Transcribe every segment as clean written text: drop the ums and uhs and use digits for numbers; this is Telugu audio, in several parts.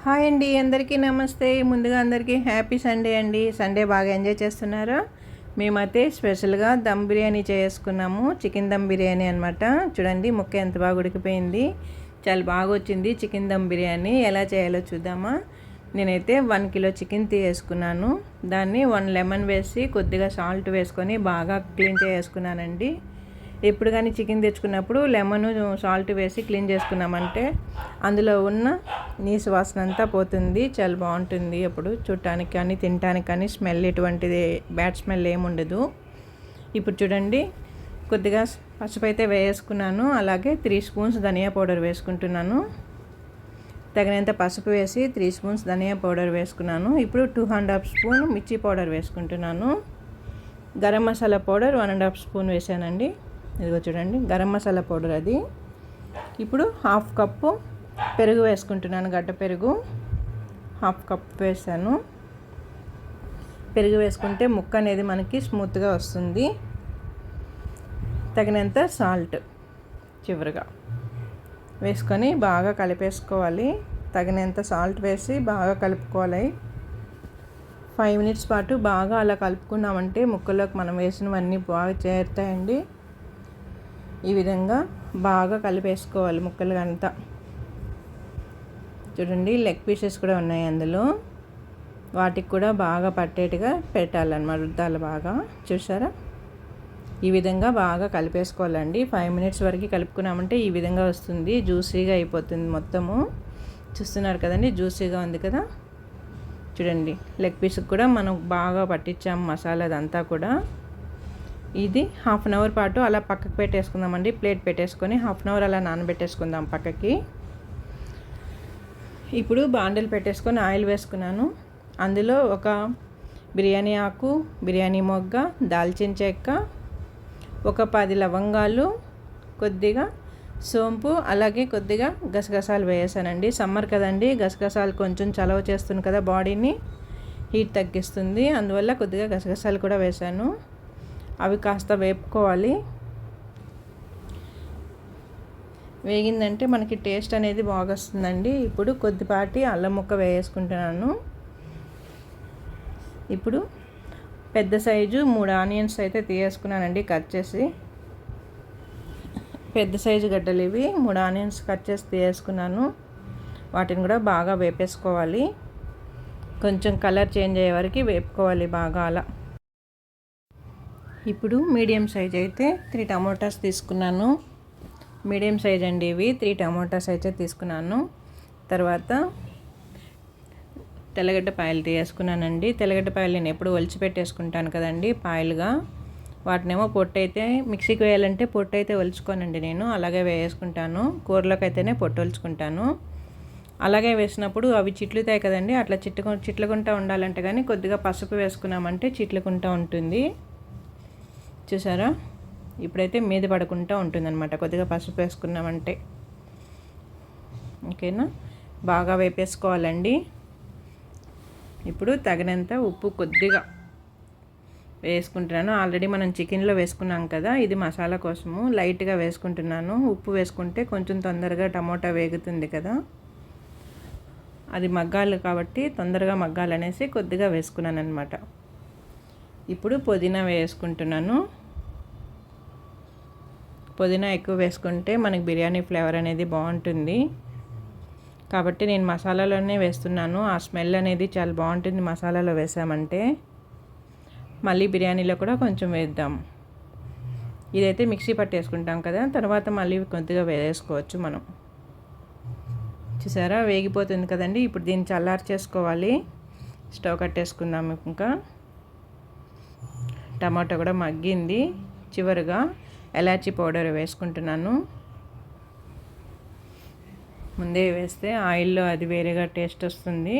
హాయ్ అండి, అందరికీ నమస్తే. ముందుగా అందరికీ హ్యాపీ సండే అండి. సండే బాగా ఎంజాయ్ చేస్తున్నారా? మేమైతే స్పెషల్గా దమ్ బిర్యానీ చేసుకున్నాము. చికెన్ దమ్ బిర్యానీ అనమాట. చూడండి ముక్క ఎంత బాగా ఉడికిపోయింది, చాలా బాగా వచ్చింది. చికెన్ దమ్ బిర్యానీ ఎలా చేయాలో చూద్దామా. నేనైతే 1 కిలో చికెన్ తీసుకున్నాను. దాన్ని 1 లెమన్ వేసి కొద్దిగా సాల్ట్ వేసుకొని బాగా క్లీన్ చేసుకున్నానండి. ఎప్పుడు కానీ చికెన్ తెచ్చుకున్నప్పుడు లెమన్ సాల్ట్ వేసి క్లీన్ చేసుకున్నామంటే అందులో ఉన్న నీసు వాసన అంతా పోతుంది. చాలా బాగుంటుంది. అప్పుడు చూడటానికి కానీ తినటానికి కానీ స్మెల్ ఎటువంటిది బ్యాడ్ స్మెల్ ఏముండదు. ఇప్పుడు చూడండి కొద్దిగా పసుపు అయితే వేసుకున్నాను. అలాగే 3 స్పూన్స్ ధనియా పౌడర్ వేసుకుంటున్నాను. తగినంత పసుపు వేసి 3 స్పూన్స్ ధనియా పౌడర్ వేసుకున్నాను. ఇప్పుడు 2½ స్పూన్ మిర్చి పౌడర్ వేసుకుంటున్నాను. గరం మసాలా పౌడర్ 1½ స్పూన్ వేసానండి. ఇదిగో చూడండి గరం మసాలా పౌడర్ అది. ఇప్పుడు 1/2 కప్పు పెరుగు వేసుకుంటున్నాను. గడ్డ పెరుగు 1/2 కప్ వేసాను. పెరుగు వేసుకుంటే ముక్క అనేది మనకి స్మూత్గా వస్తుంది. తగినంత సాల్ట్ చివరిగా వేసుకొని బాగా కలిపేసుకోవాలి. తగినంత సాల్ట్ వేసి బాగా కలుపుకోవాలి. 5 మినిట్స్ పాటు బాగా అలా కలుపుకున్నామంటే ముక్కలోకి మనం వేసినవన్నీ బాగా చేరుతాయండి. ఈ విధంగా బాగా కలిపేసుకోవాలి ముక్కలు అంతా. చూడండి లెగ్ పీసెస్ కూడా ఉన్నాయి అందులో, వాటికి కూడా బాగా పట్టేట్టుగా పెట్టాలన్నమాట. రుద్దాలి బాగా. చూసారా, ఈ విధంగా బాగా కలిపేసుకోవాలండి. 5 మినిట్స్ వరకు కలుపుకున్నామంటే ఈ విధంగా వస్తుంది. జ్యూసీగా అయిపోతుంది మొత్తము. చూస్తున్నారు కదండి, జ్యూసీగా ఉంది కదా. చూడండి లెగ్ పీస్కి కూడా మనం బాగా పట్టించాము మసాలా అదంతా కూడా. ఇది 1/2 అవర్ పాటు అలా పక్కకు పెట్టేసుకుందామండి. ప్లేట్ పెట్టేసుకొని 1/2 అవర్ అలా నానబెట్టేసుకుందాం పక్కకి. ఇప్పుడు బాండలు పెట్టేసుకొని ఆయిల్ వేసుకున్నాను. అందులో ఒక బిర్యానీ ఆకు, బిర్యానీ మొగ్గ, దాల్చిన చెక్క, ఒక 10 లవంగాలు, కొద్దిగా సోంపు, అలాగే కొద్దిగా గసగసాలు వేసానండి. సమ్మర్ కదండి, గసగసాలు కొంచెం చలవ చేస్తుంది కదా, బాడీని హీట్ తగ్గిస్తుంది. అందువల్ల కొద్దిగా గసగసాలు కూడా వేసాను. అవి కాస్త వేపుకోవాలి. వేగిందంటే మనకి టేస్ట్ అనేది బాగా వస్తుందండి. ఇప్పుడు కొద్దిపాటి అల్లం ముక్క వేసుకుంటున్నాను. ఇప్పుడు పెద్ద సైజు 3 ఆనియన్స్ అయితే తీసుకున్నానండి కట్ చేసి. పెద్ద సైజు గడ్డలు ఇవి. 3 ఆనియన్స్ కట్ చేసి తీసుకున్నాను. వాటిని కూడా బాగా వేపేసుకోవాలి. కొంచెం కలర్ చేంజ్ అయ్యే వరకు వేపుకోవాలి బాగా అలా. ఇప్పుడు మీడియం సైజ్ అయితే 3 టమోటాస్ తీసుకున్నాను. మీడియం సైజ్ అండి ఇవి. 3 టమోటాస్ అయితే తీసుకున్నాను. తర్వాత తెల్లగడ్డ పాయలు తీసుకున్నానండి. తెల్లగడ్డ పాయలు నేను ఎప్పుడు ఒలిచి పెట్టేసుకుంటాను కదండి పాయలుగా. వాటినేమో పొట్టు అయితే మిక్సీకి వేయాలంటే పొట్టు అయితే ఒలుచుకోనండి నేను, అలాగే వేసుకుంటాను. కూరలోకి అయితేనే పొట్టు ఒలుచుకుంటాను. అలాగే వేసినప్పుడు అవి చిట్లుతాయి కదండి, అట్లా చిట్లకుంటా ఉండాలంటే కానీ కొద్దిగా పసుపు వేసుకున్నామంటే చిట్లుకుంటా ఉంటుంది. చూసారా, ఇప్పుడైతే మీద పడకుండా ఉంటుందన్నమాట కొద్దిగా పసుపు వేసుకున్నామంటే. ఓకేనా, బాగా వేపేసుకోవాలండి. ఇప్పుడు తగినంత ఉప్పు కొద్దిగా వేసుకుంటున్నాను. ఆల్రెడీ మనం చికెన్లో వేసుకున్నాం కదా, ఇది మసాలా కోసము లైట్గా వేసుకుంటున్నాను. ఉప్పు వేసుకుంటే కొంచెం తొందరగా టమోటా వేగుతుంది కదా, అది మగ్గాలి కాబట్టి తొందరగా మగ్గాలనేసి కొద్దిగా వేసుకున్నాను అనమాట. ఇప్పుడు పుదీనా వేసుకుంటున్నాను. పుదీనా ఎక్కువ వేసుకుంటే మనకి బిర్యానీ ఫ్లేవర్ అనేది బాగుంటుంది కాబట్టి నేను మసాలాలోనే వేస్తున్నాను. ఆ స్మెల్ అనేది చాలా బాగుంటుంది మసాలాలో వేసామంటే. మళ్ళీ బిర్యానీలో కూడా కొంచెం వేద్దాం. ఇదైతే మిక్సీ పట్టేసుకుంటాం కదా, తర్వాత మళ్ళీ కొద్దిగా వేసుకోవచ్చు మనం. చూసారా, వేగిపోతుంది కదండి. ఇప్పుడు దీన్ని చల్లారి చేసుకోవాలి. స్టవ్ కట్టేసుకుందాం. ఇంకా టమాటా కూడా మగ్గింది. చివరిగా ఎలాచీ పౌడర్ వేసుకుంటున్నాను. ముందే వేస్తే ఆయిల్లో అది వేరేగా టేస్ట్ వస్తుంది.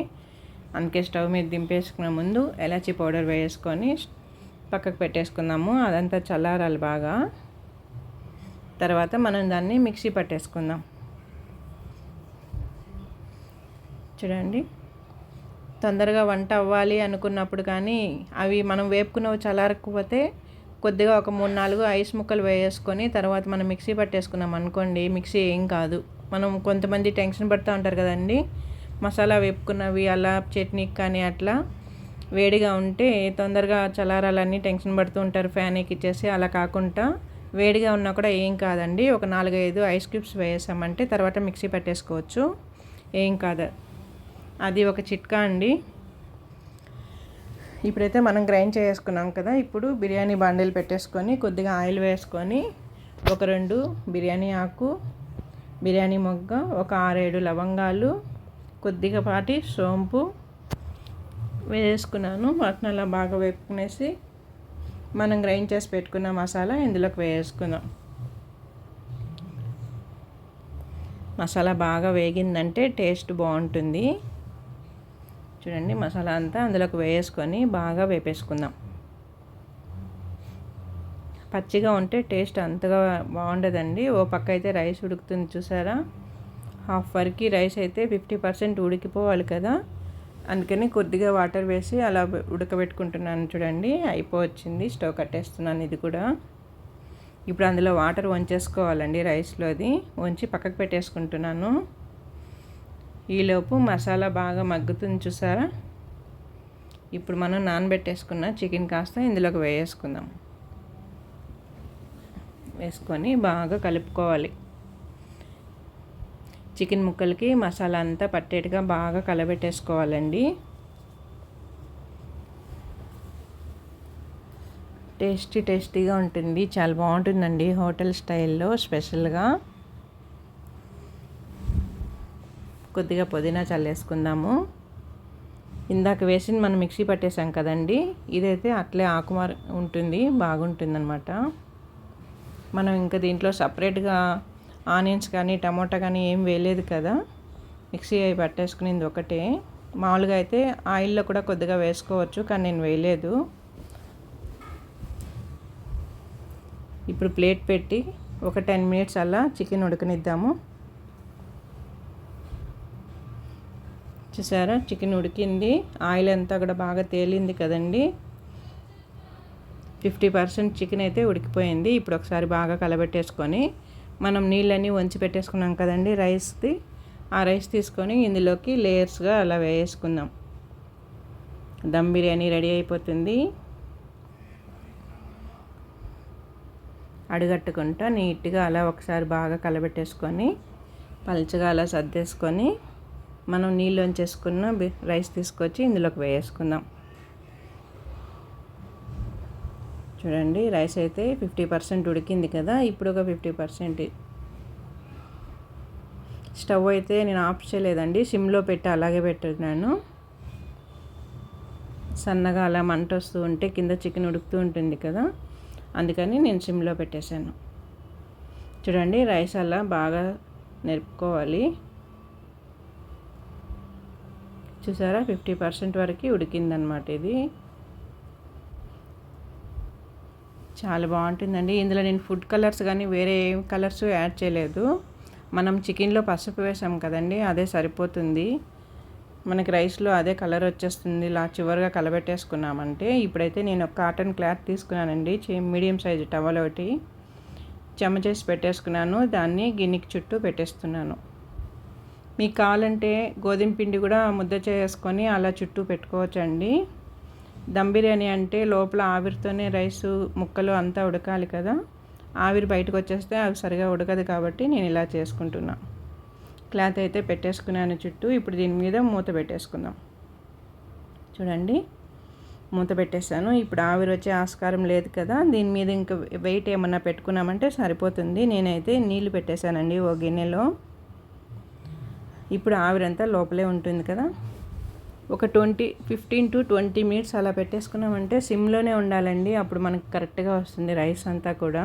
అందుకే స్టవ్ మీద దింపేసుకునే ముందు ఎలాచీ పౌడర్ వేసుకొని పక్కకు పెట్టేసుకుందాము. అదంతా చల్లారాలి బాగా. తర్వాత మనం దాన్ని మిక్సీ పట్టేసుకుందాం. చూడండి, తొందరగా వంట అవ్వాలి అనుకున్నప్పుడు కానీ అవి మనం వేపుకున్నవి చల్లారకపోతే కొద్దిగా ఒక 3-4 ఐస్ ముక్కలు వేసుకొని తర్వాత మనం మిక్సీ పట్టేసుకున్నాం అనుకోండి, మిక్సీ ఏం కాదు. మనం కొంతమంది టెన్షన్ పడుతూ ఉంటారు కదండి, మసాలా వేపుకున్నవి అలా చట్నీకి కానీ అట్లా వేడిగా ఉంటే తొందరగా చల్లారాలని టెన్షన్ పడుతూ ఉంటారు ఫ్యాన్ ఎక్కిచ్చేసి. అలా కాకుండా వేడిగా ఉన్నా కూడా ఏం కాదండి. ఒక 4-5 ఐస్ క్యూబ్స్ వేసామంటే తర్వాత మిక్సీ పట్టేసుకోవచ్చు, ఏం కాదు. అది ఒక చిట్కా అండి. ఇప్పుడైతే మనం గ్రైండ్ చేసుకున్నాం కదా, ఇప్పుడు బిర్యానీ బాండీలు పెట్టేసుకొని కొద్దిగా ఆయిల్ వేసుకొని ఒక 2 బిర్యానీ ఆకు, బిర్యానీ మొగ్గ, ఒక 6-7 లవంగాలు, కొద్దిగా పాటి సోంపు వేసుకున్నాను. వాటిని అలా బాగా వేపుకునేసి మనం గ్రైండ్ చేసి పెట్టుకున్న మసాలా ఇందులోకి వేసుకుందాం. మసాలా బాగా వేగిందంటే టేస్ట్ బాగుంటుంది. చూడండి, మసాలా అంతా అందులోకి వేసుకొని బాగా వేపేసుకుందాం. పచ్చిగా ఉంటే టేస్ట్ అంతగా బాగుండదండి. ఓ పక్క అయితే రైస్ ఉడుకుతుంది చూసారా. హాఫ్ వరకు రైస్ అయితే 50% ఉడికిపోవాలి కదా, అందుకని కొద్దిగా వాటర్ వేసి అలా ఉడకబెట్టుకుంటున్నాను. చూడండి, అయిపోవచ్చింది. స్టవ్ కట్టేస్తున్నాను ఇది కూడా. ఇప్పుడు అందులో వాటర్ వంచేసుకోవాలండి, రైస్లో అది వంచి పక్కకు పెట్టేసుకుంటున్నాను. ఈలోపు మసాలా బాగా మగ్గుతుంది చూసారా. ఇప్పుడు మనం నానబెట్టేసుకున్న చికెన్ కాస్త ఇందులోకి వేసుకుందాం. వేసుకొని బాగా కలుపుకోవాలి. చికెన్ ముక్కలకి మసాలా అంతా పట్టేట్టుగా బాగా కలబెట్టేసుకోవాలండి. టేస్టీగా ఉంటుంది, చాలా బాగుంటుందండి హోటల్ స్టైల్లో స్పెషల్గా. కొద్దిగా పుదీనా చల్లేసుకుందాము. ఇందాక వేసి మనం మిక్సీ పట్టేసాం కదండి, ఇదైతే అట్లే ఆకుమార్ ఉంటుంది, బాగుంటుందన్నమాట. మనం ఇంకా దీంట్లో సపరేట్గా ఆనియన్స్ కానీ టమోటా కానీ ఏం వేయలేదు కదా, మిక్సీ అవి పట్టేసుకునేది ఒకటే. మామూలుగా అయితే ఆయిల్లో కూడా కొద్దిగా వేసుకోవచ్చు, కానీ నేను వేయలేదు. ఇప్పుడు ప్లేట్ పెట్టి ఒక 10 మినిట్స్ అలా చికెన్ ఉడకనిద్దాము. చూసారా, చికెన్ ఉడికింది, ఆయిల్ అంతా కూడా బాగా తేలింది కదండి. 50% చికెన్ అయితే ఉడికిపోయింది. ఇప్పుడు ఒకసారి బాగా కలబెట్టేసుకొని మనం నీళ్ళన్నీ వంచి పెట్టేసుకున్నాం కదండి రైస్ది, ఆ రైస్ తీసుకొని ఇందులోకి లేయర్స్గా అలా వేసుకుందాం. దమ్ బిర్యానీ రెడీ అయిపోతుంది. అడుగట్టుకుంటా నీట్గా అలా ఒకసారి బాగా కలబెట్టేసుకొని పల్చగా అలా సర్దేసుకొని మనం నీళ్ళు వంచేసుకున్న రైస్ తీసుకొచ్చి ఇందులోకి వేసుకుందాం. చూడండి, రైస్ అయితే 50% ఉడికింది కదా. ఇప్పుడు ఒక 50%. స్టవ్ అయితే నేను ఆఫ్ చేయలేదండి, సిమ్లో పెట్టి అలాగే పెట్టున్నాను. సన్నగా అలా మంట వస్తూ ఉంటే కింద చికెన్ ఉడుకుతూ ఉంటుంది కదా, అందుకని నేను సిమ్లో పెట్టేశాను. చూడండి, రైస్ అలా బాగా నెరుపుకోవాలి. చూసారా, 50% వరకు ఉడికిందనమాట. ఇది చాలా బాగుంటుందండి. ఇందులో నేను ఫుడ్ కలర్స్ కానీ వేరే ఏం కలర్స్ యాడ్ చేయలేదు. మనం చికెన్లో పసుపు వేసాం కదండి, అదే సరిపోతుంది. మనకి రైస్లో అదే కలర్ వచ్చేస్తుంది. ఇలా చివరిగా కలబెట్టేసుకున్నామంటే. ఇప్పుడైతే నేను ఒక కాటన్ క్లాత్ తీసుకున్నానండి, మీడియం సైజు టవల్ ఒకటి చెమ్మ పెట్టేసుకున్నాను. దాన్ని గిన్నెకి చుట్టూ పెట్టేస్తున్నాను. మీకు కావాలంటే గోధుమ పిండి కూడా ముద్ద చేసుకొని అలా చుట్టూ పెట్టుకోవచ్చండి. దమ్ బిర్యానీ అంటే లోపల ఆవిరితోనే రైసు ముక్కలు అంతా ఉడకాలి కదా, ఆవిరి బయటకు వచ్చేస్తే అవి సరిగా ఉడకదు, కాబట్టి నేను ఇలా చేసుకుంటున్నా. క్లాత్ అయితే పెట్టేసుకున్నాను చుట్టూ. ఇప్పుడు దీని మీద మూత పెట్టేసుకుందాం. చూడండి, మూత పెట్టేశాను. ఇప్పుడు ఆవిరి వచ్చే ఆస్కారం లేదు కదా, దీని మీద ఇంకా వెయిట్ ఏమన్నా పెట్టుకున్నామంటే సరిపోతుంది. నేనైతే నీళ్ళు పెట్టేశానండి ఓ గిన్నెలో. ఇప్పుడు ఆవిరంతా లోపలే ఉంటుంది కదా. ఒక 15 to 20 మినిట్స్ అలా పెట్టేసుకున్నామంటే సిమ్లోనే ఉండాలండి, అప్పుడు మనకు కరెక్ట్గా వస్తుంది రైస్ అంతా కూడా.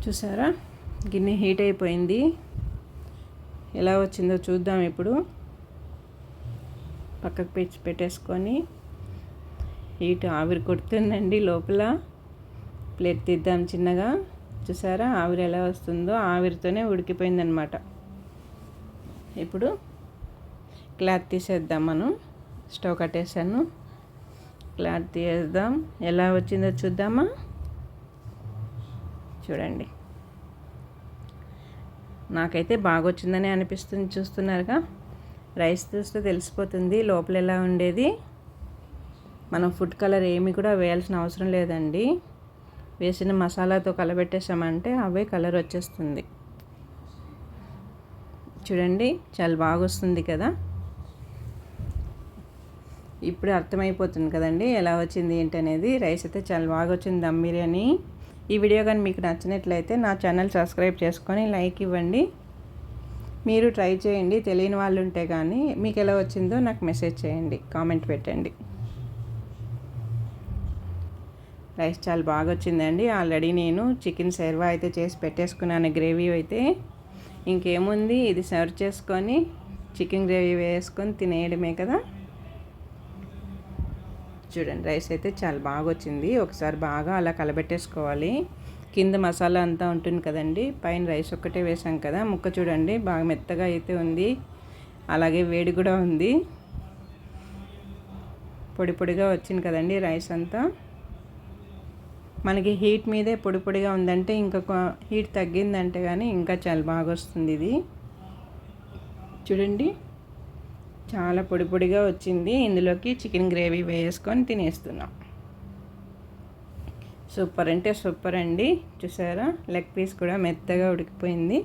చూసారా, గిన్నె హీట్ అయిపోయింది. ఎలా వచ్చిందో చూద్దాం. ఇప్పుడు పక్కకు పెట్టేసుకొని హీట్ ఆవిరి కొడుతుందండి లోపల. ప్లేట్ తీద్దాం చిన్నగా. చూసారా, ఆవిరి ఎలా వస్తుందో, ఆవిరితోనే ఉడికిపోయిందనమాట. ఇప్పుడు క్లాత్ తీసేద్దాం. మనం స్టవ్ కట్టేసాను, క్లాత్ తీసేద్దాం. ఎలా వచ్చిందో చూద్దామా. చూడండి, నాకైతే బాగా వచ్చిందని అనిపిస్తుంది. చూస్తున్నారుగా, రైస్ చూస్తే తెలిసిపోతుంది లోపల ఎలా ఉండేది. మనం ఫుడ్ కలర్ ఏమి కూడా వేయాల్సిన అవసరం లేదండి. వేసిన మసాలాతో కలబెట్టేసామంటే అవే కలర్ వచ్చేస్తుంది. చూడండి, చాలా బాగా వస్తుంది కదా. ఇప్పుడు అర్థమైపోతుంది కదండి ఎలా వచ్చింది ఏంటనేది. రైస్ అయితే చాలా బాగా వచ్చింది దమ్ బిర్యానీ. ఈ వీడియో కానీ మీకు నచ్చినట్లయితే నా ఛానల్ సబ్స్క్రైబ్ చేసుకొని లైక్ ఇవ్వండి. మీరు ట్రై చేయండి. తెలియని వాళ్ళు ఉంటే కానీ మీకు ఎలా వచ్చిందో నాకు మెసేజ్ చేయండి, కామెంట్ పెట్టండి. రైస్ చాలా బాగా వచ్చిందండి. ఆల్రెడీ నేను చికెన్ సర్వా అయితే చేసి పెట్టేసుకున్నాను. గ్రేవీ అయితే ఇంకేముంది, ఇది సర్వ్ చేసుకొని చికెన్ గ్రేవీ వేసుకొని తినేయడమే కదా. చూడండి, రైస్ అయితే చాలా బాగా వచ్చింది. ఒకసారి బాగా అలా కలబెట్టేసుకోవాలి. కింద మసాలా అంతా ఉంటుంది కదండి, పైన రైస్ ఒక్కటే వేసాం కదా. ముక్క చూడండి బాగా మెత్తగా అయితే ఉంది, అలాగే వేడి కూడా ఉంది. పొడి పొడిగా వచ్చింది కదండి రైస్ అంతా. మనకి హీట్ మీదే పొడి పొడిగా ఉందంటే, ఇంకా హీట్ తగ్గిందంటే కానీ ఇంకా చాలా బాగా వస్తుంది ఇది. చూడండి, చాలా పొడి పొడిగా వచ్చింది. ఇందులోకి చికెన్ గ్రేవీ వేసుకొని తినేస్తున్నాం. సూపర్ అంటే సూపర్ అండి. చూసారా, లెగ్ పీస్ కూడా మెత్తగా ఉడికిపోయింది.